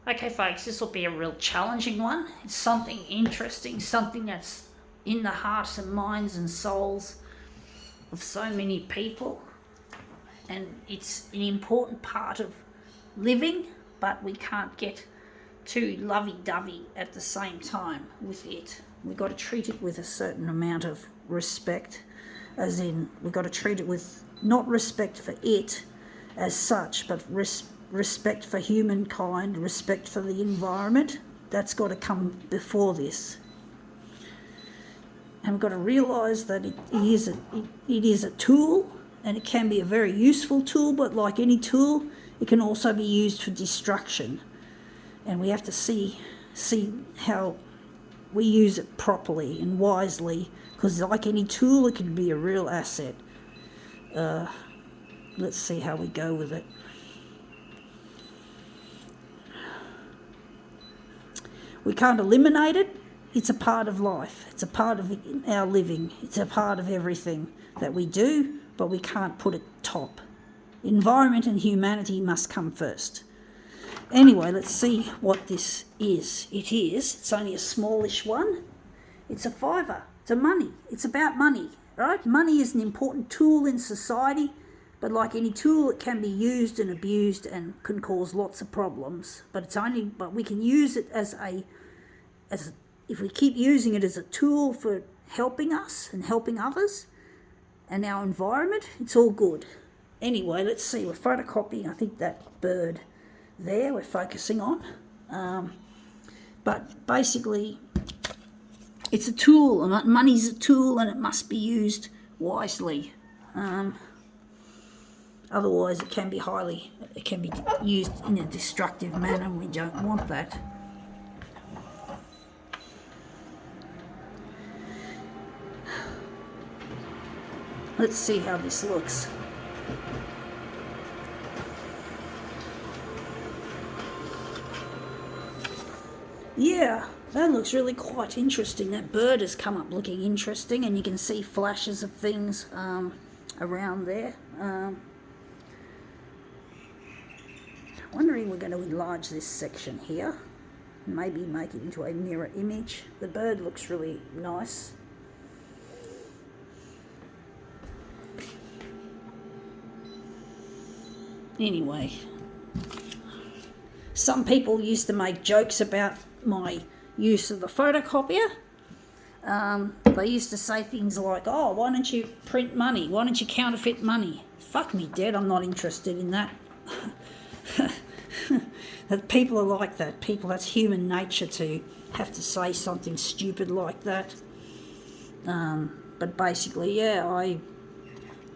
Okay, folks, this will be a real challenging one. It's something interesting, something that's in the hearts and minds and souls of so many people. And it's an important part of living, but we can't get too lovey-dovey at the same time with it. We've got to treat it with a certain amount of respect, as in we've got to treat it with not respect for it as such, but respect for humankind, respect for the environment. That's got to come before this. And we've got to realise that it is a tool, and it can be a very useful tool, but like any tool, it can also be used for destruction. And we have to see how we use it properly and wisely, because like any tool, it can be a real asset. Let's see how we go with it. We can't eliminate it. It's a part of life. It's a part of our living. It's a part of everything that we do, but we can't put it top. Environment and humanity must come first. Anyway, let's see what this is. It's only a smallish one. It's a fiver. It's a money. It's about money, right? Money is an important tool in society, but like any tool, it can be used and abused and can cause lots of problems. But we can use it as if we keep using it as a tool for helping us and helping others and our environment, it's all good. Anyway, let's see. We're photocopying, I think, that bird there we're focusing on. But basically, it's a tool. Money's a tool, and it must be used wisely. Otherwise, it can be used in a destructive manner, and we don't want that. Let's see how this looks. Yeah, that looks really quite interesting. That bird has come up looking interesting, and you can see flashes of things around there. Wondering we're going to enlarge this section here, maybe make it into a mirror image. The bird looks really nice. Anyway, some people used to make jokes about my use of the photocopier. They used to say things like, oh, why don't you print money? Why don't you counterfeit money? Fuck me dead, I'm not interested in that. That people are like that. That's human nature to have to say something stupid like that. But basically, yeah,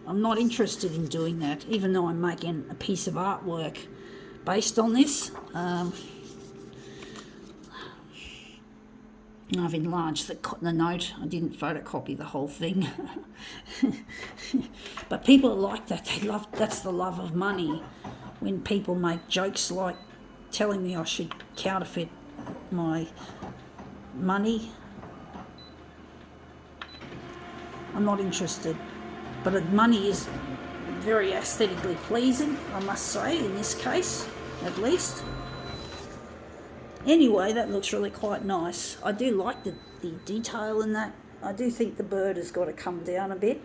I'm not interested in doing that, even though I'm making a piece of artwork based on this. I've enlarged the note. I didn't photocopy the whole thing. But people are like that. That's the love of money. When people make jokes like telling me I should counterfeit my money, I'm not interested. But money is very aesthetically pleasing, I must say, in this case, at least. Anyway, that looks really quite nice. I do like the detail in that. I do think the bird has got to come down a bit.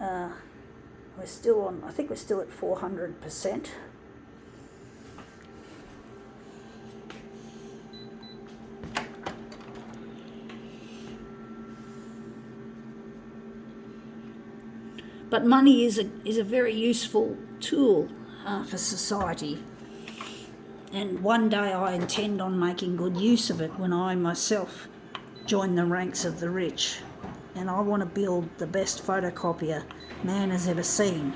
I think we're still at 400%. But money is a very useful tool for society. And one day I intend on making good use of it when I myself join the ranks of the rich. And I want to build the best photocopier man has ever seen.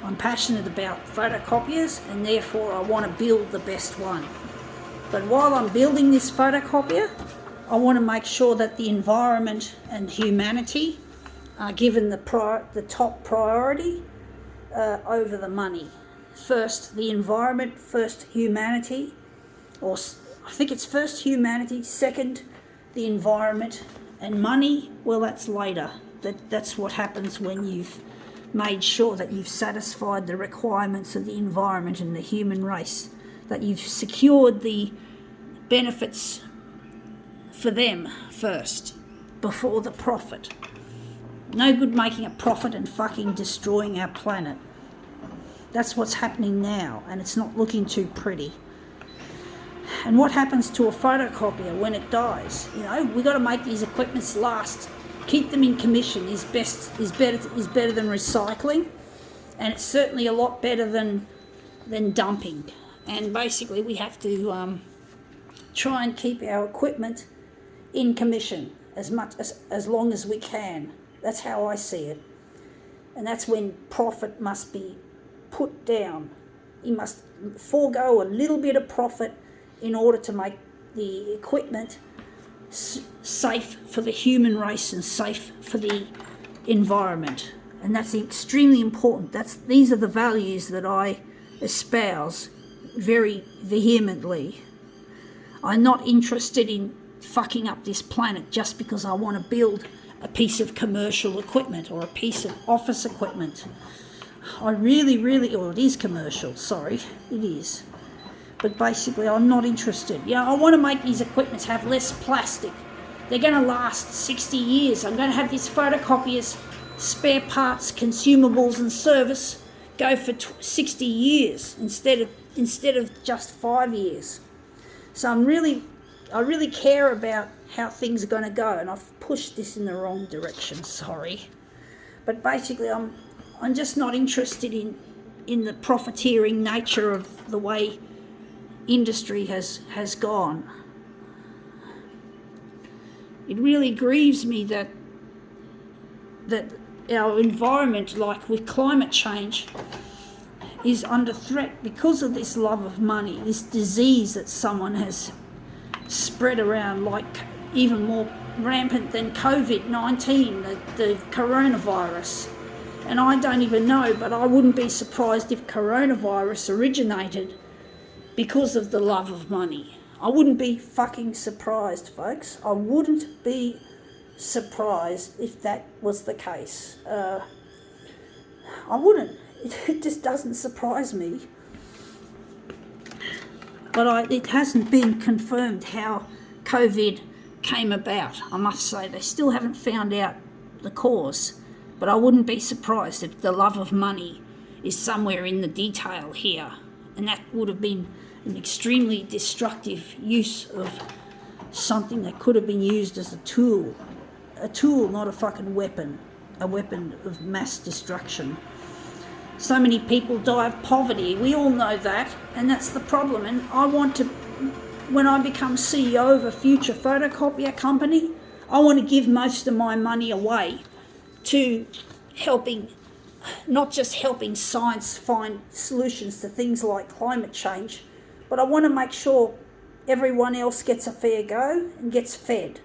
I'm passionate about photocopiers, and therefore I want to build the best one. But while I'm building this photocopier, I want to make sure that the environment and humanity are given the top priority over the money. First the environment, first humanity, or I think it's first humanity, second the environment, and money, well, that's later. That's what happens when you've made sure that you've satisfied the requirements of the environment and the human race. that you've secured the benefits for them first, before the profit. No good making a profit and fucking destroying our planet. That's what's happening now, and it's not looking too pretty. And what happens to a photocopier when it dies? You know, we got to make these equipments last. Keep them in commission is better than recycling, and it's certainly a lot better than dumping. And basically, we have to try and keep our equipment in commission as long as we can. That's how I see it. And that's when profit must be put down. You must forego a little bit of profit in order to make the equipment safe for the human race and safe for the environment. And that's extremely important. These are the values that I espouse very vehemently. I'm not interested in fucking up this planet just because I want to build a piece of commercial equipment or a piece of office equipment. I really, or it is commercial, sorry, it is. But basically I'm not interested. I want to make these equipments have less plastic. They're going to last 60 years. I'm going to have these photocopiers, spare parts, consumables and service go for 60 years instead of just 5 years. So I really care about how things are going to go, and I've pushed this in the wrong direction, sorry. But basically I'm just not interested in the profiteering nature of the way industry has gone. It really grieves me that our environment, like with climate change, is under threat because of this love of money, this disease that someone has spread around, like even more rampant than COVID-19, the coronavirus. And I don't even know, but I wouldn't be surprised if coronavirus originated because of the love of money. I wouldn't be fucking surprised, folks. I wouldn't be surprised if that was the case. I wouldn't. It just doesn't surprise me. But it hasn't been confirmed how COVID came about. I must say, they still haven't found out the cause. But I wouldn't be surprised if the love of money is somewhere in the detail here. And that would have been an extremely destructive use of something that could have been used as a tool. A tool, not a fucking weapon. A weapon of mass destruction. So many people die of poverty. We all know that, and that's the problem. And I want to, when I become CEO of a future photocopier company, I want to give most of my money away to helping, not just helping science find solutions to things like climate change, but I want to make sure everyone else gets a fair go and gets fed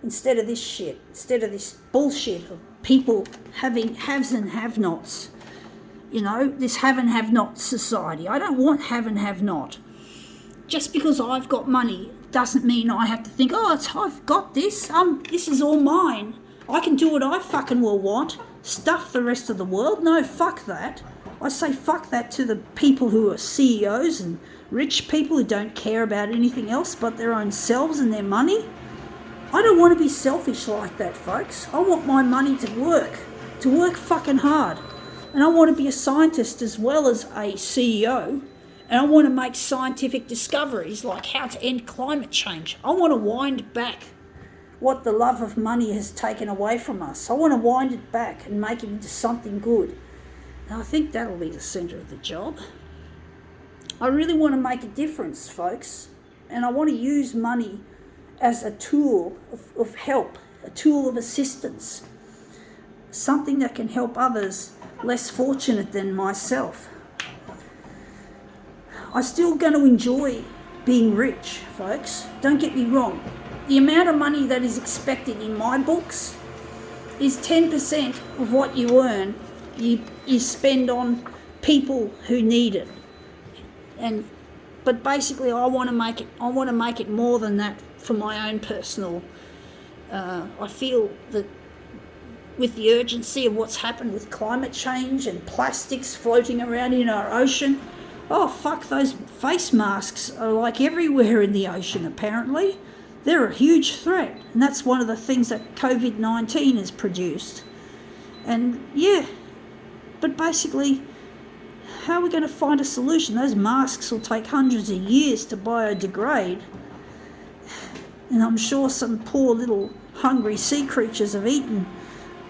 instead of this shit, instead of this bullshit of people having haves and have-nots. This have and have not society. I don't want have and have not. Just because I've got money doesn't mean I have to think, I've got this. This is all mine. I can do what I fucking will want. Stuff the rest of the world. No, fuck that. I say fuck that to the people who are CEOs and rich people who don't care about anything else but their own selves and their money. I don't want to be selfish like that, folks. I want my money to work fucking hard. And I want to be a scientist as well as a CEO. And I want to make scientific discoveries like how to end climate change. I want to wind back what the love of money has taken away from us. I want to wind it back and make it into something good. And I think that'll be the centre of the job. I really want to make a difference, folks. And I want to use money as a tool of help, a tool of assistance. Something that can help others less fortunate than myself. I'm still going to enjoy being rich, folks. Don't get me wrong. The amount of money that is expected in my books is 10% of what you earn you spend on people who need it. But basically I want to make it more than that for my own personal. I feel that with the urgency of what's happened with climate change and plastics floating around in our ocean, Oh, fuck, those face masks are like everywhere in the ocean, apparently. They're a huge threat, and that's one of the things that COVID-19 has produced. And yeah, but basically, how are we going to find a solution? Those masks will take hundreds of years to biodegrade, and I'm sure some poor little hungry sea creatures have eaten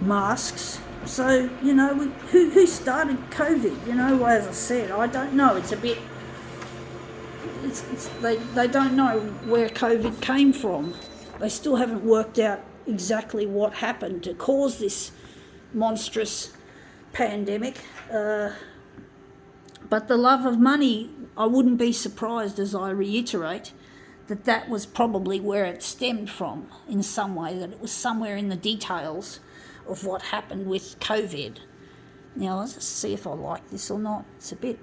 masks. So, who started COVID? As I said, I don't know. It's a bit... They don't know where COVID came from. They still haven't worked out exactly what happened to cause this monstrous pandemic. But the love of money, I wouldn't be surprised, as I reiterate, that was probably where it stemmed from in some way, that it was somewhere in the details of what happened with COVID. Now, let's just see if I like this or not. It's a bit...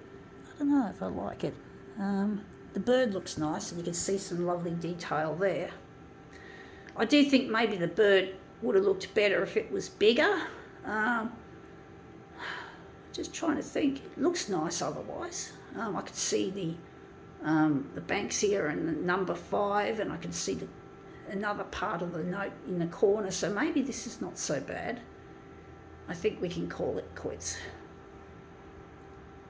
I don't know if I like it. The bird looks nice, and you can see some lovely detail there. I do think maybe the bird would have looked better if it was bigger. Just trying to think. It looks nice otherwise. I could see the Banksia and the number 5, and I can see another part of the note in the corner. So maybe this is not so bad. I think we can call it quits.